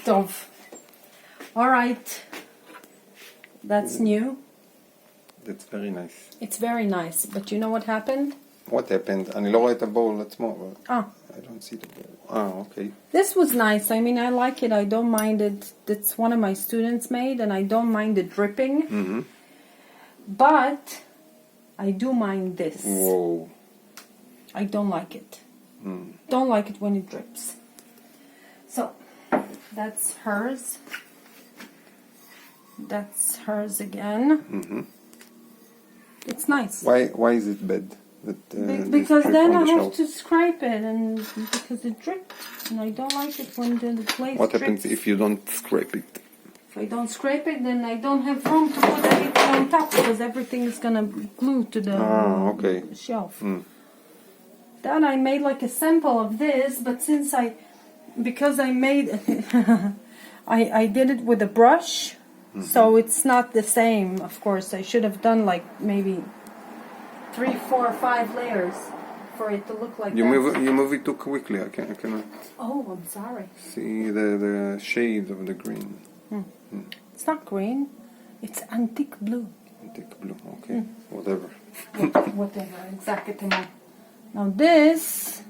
Tov. All right. That's new. That's very nice. It's very nice, but you know what happened? What happened? אני לא רואה את הבול עצמו, אבל... I don't see the bowl. Okay. This was nice. I mean, I like it. I don't mind it. It's one of my students made, and I don't mind it dripping. Mm-hmm. But I do mind this. Whoa. I don't like it. Don't like it when it drips. So, that's hers. That's hers again. Mm-hmm. It's nice. Why is it bad? Because then I have to scrape it, and because it dripped, and I don't like it when the glaze What drips. happens if you don't scrape it? If I don't scrape it, then I don't have room to put anything on top, because everything is gonna glue to the shelf. Then I made like a sample of this, but because I made I did it with a brush, so it's not the same. Of course, I should have done like maybe 3, 4, 5 layers for it to look like You that. move it too quickly. I cannot Oh, I'm sorry. see the shades of the green. It's not green. It's antique blue. Antique blue. Okay, whatever. Whatever, exactly. Now this,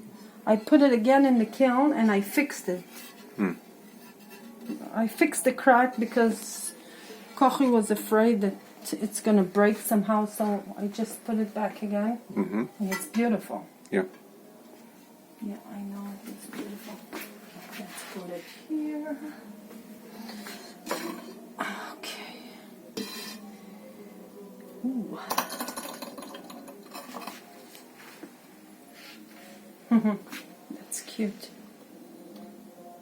I put it again in the kiln and I fixed it. I fixed the crack because Kochi was afraid that it's going to break somehow, so I just put it back again. And it's beautiful. Yeah. Yeah, I know, it's beautiful. Let's put it here. Okay. Ooh. That's cute.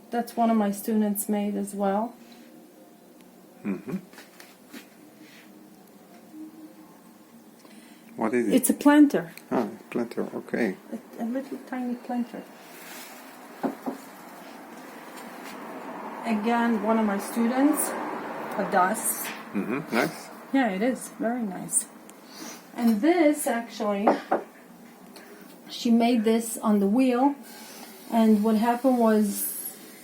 That's one of my students made as well. What is it? It's a planter. Planter. Okay. A little tiny planter. Again, one of my students, Hadas. Nice. Yeah, it is. Very nice. And this, actually, she made this on the wheel. And what happened was,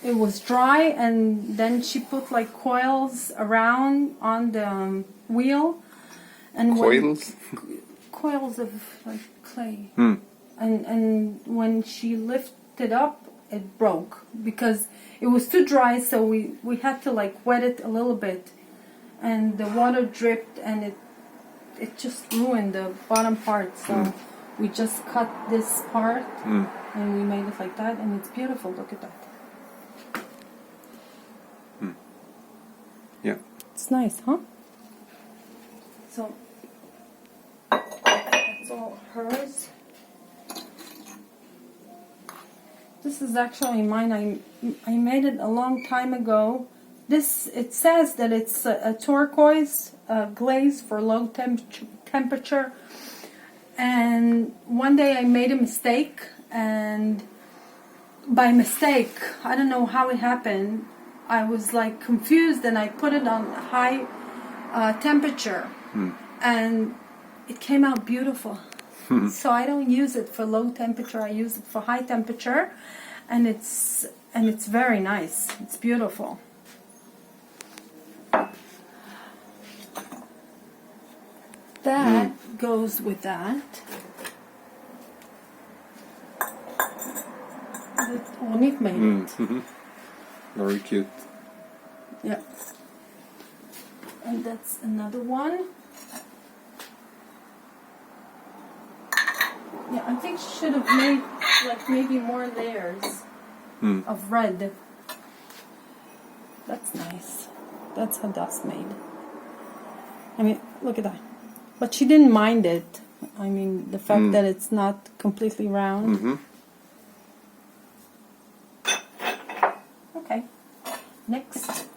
it was dry, and then she put like coils around on the wheel. And Coils? Coils of like clay. And when she lifted up, it broke because it was too dry, so we had to like wet it a little bit, and the water dripped, and it just ruined the bottom part. So we just cut this part and we made it like that, and it's beautiful. Look at that. Yeah. It's nice, huh? So that's all hers. This is actually mine. I made it a long time ago. This, it says that it's a turquoise glaze for low temperature. And one day I made a mistake, and by mistake, I don't know how it happened, I was like confused, and I put it on high temperature, and it came out beautiful. So I don't use it for low temperature. I use it for high temperature, and it's very nice. It's beautiful. That goes with that. Ronit made it. Very cute. Yeah. And that's another one. Yeah, I think she should have made like maybe more layers of red. That's nice. That's how Hadas made. I mean, look at that. But she didn't mind it. I mean, the fact that it's not completely round. Okay. Next.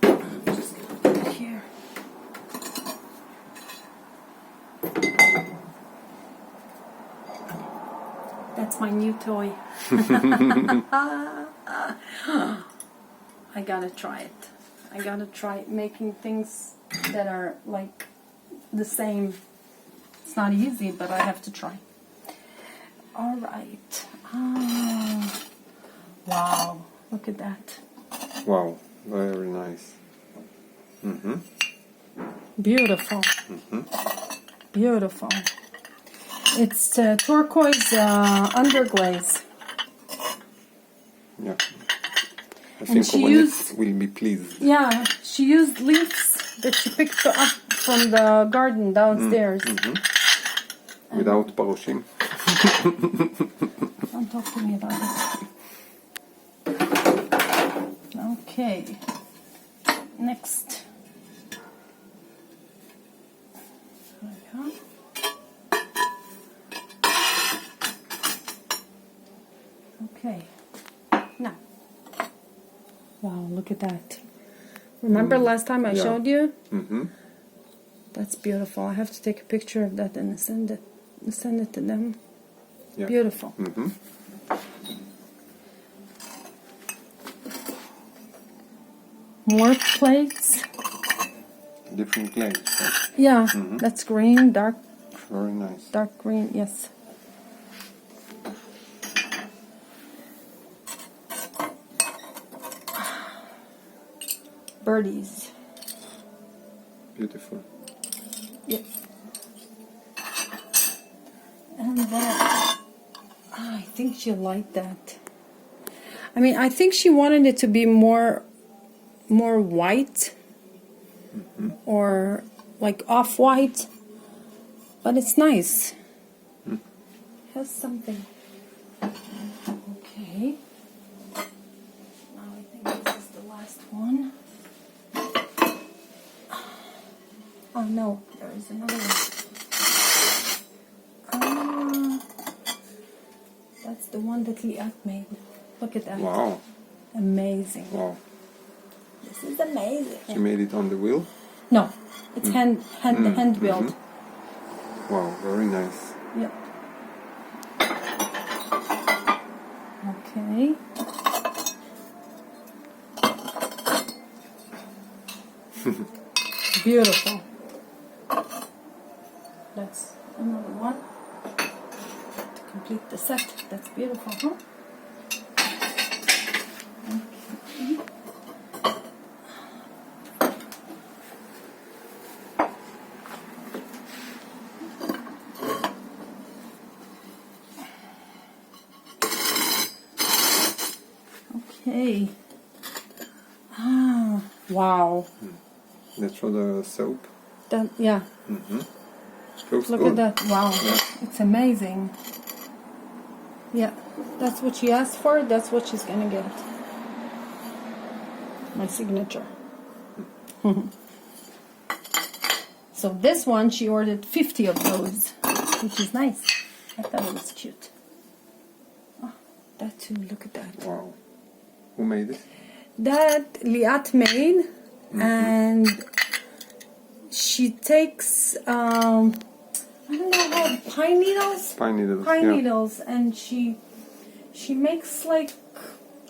I'm just going to put it here. That's my new toy. I gotta try it. I gotta try making things that are like the same. It's not easy, but I have to try. All right. Wow. Look Look at that. Wow, very nice. Mm-hmm. Beautiful. Mm-hmm. Beautiful. It's turquoise underglaze. Yeah. I And think she Obanit used- will be pleased. Yeah, she used leaves that she picked up from the garden downstairs. Without paroshim. Don't talk to me about it. Okay. Next. There we go. Okay. Now. Wow, look at that. Remember last time I Yeah. showed you? Mm-hmm. That's beautiful. I have to take a picture of that and send it to them. Yeah. Beautiful. Mm-hmm. More plates. Different glaze. Right? Yeah, that's green, dark Very nice. green, yes. Birdies. Beautiful. Yep. And then I think she liked that. I mean, I think she wanted it to be more white or like off-white, but it's nice. Has something. Okay. Now I think this is the last one. Oh no, there is another one. That's the one that Liat made. Look at that. Wow. Amazing. Wow. This is amazing. She made it on the wheel? No, it's hand built. Wow, very nice. Yep. Okay. Beautiful. That's another one to complete the set. That's beautiful, huh? Okay. Okay. Ah, wow. That's for the soap. That, yeah. Looks Look good. at that. Wow. Yeah. It's amazing. Yeah. That's what she asked for. That's what she's going to get. My signature. So this one, she ordered 50 of those, which is nice. I thought it was cute. Oh, that too. Look at that. Wow. Who made it? That Liat made, and she takes I don't know how pine needles, Pine needles. and she makes like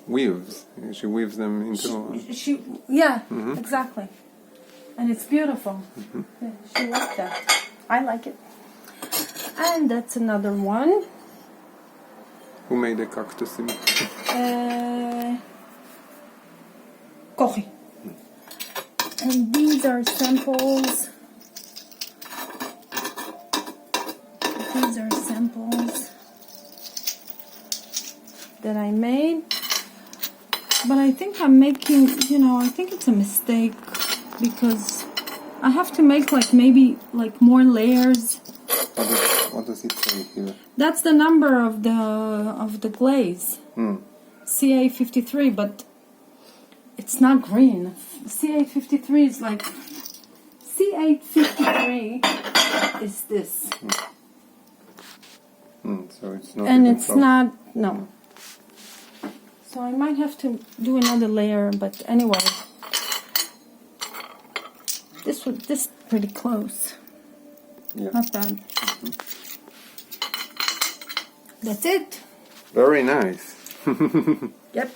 Weaves. She weaves them into... she yeah, exactly, and it's beautiful. Yeah, she liked that. I like it. And that's another one. Who made the cactus? Kochi. And these are samples. These are samples that I made. But I think I'm making, I think it's a mistake because I have to make like maybe like more layers. What does it say here? That's the number of the glaze. CA53, but it's not green. CA53 is like CA53 is this. So it's not. And even it's close. not, no. So I might have to do another layer, but anyway. This is pretty close. Yeah. Not bad. That's it. Very nice. Yep.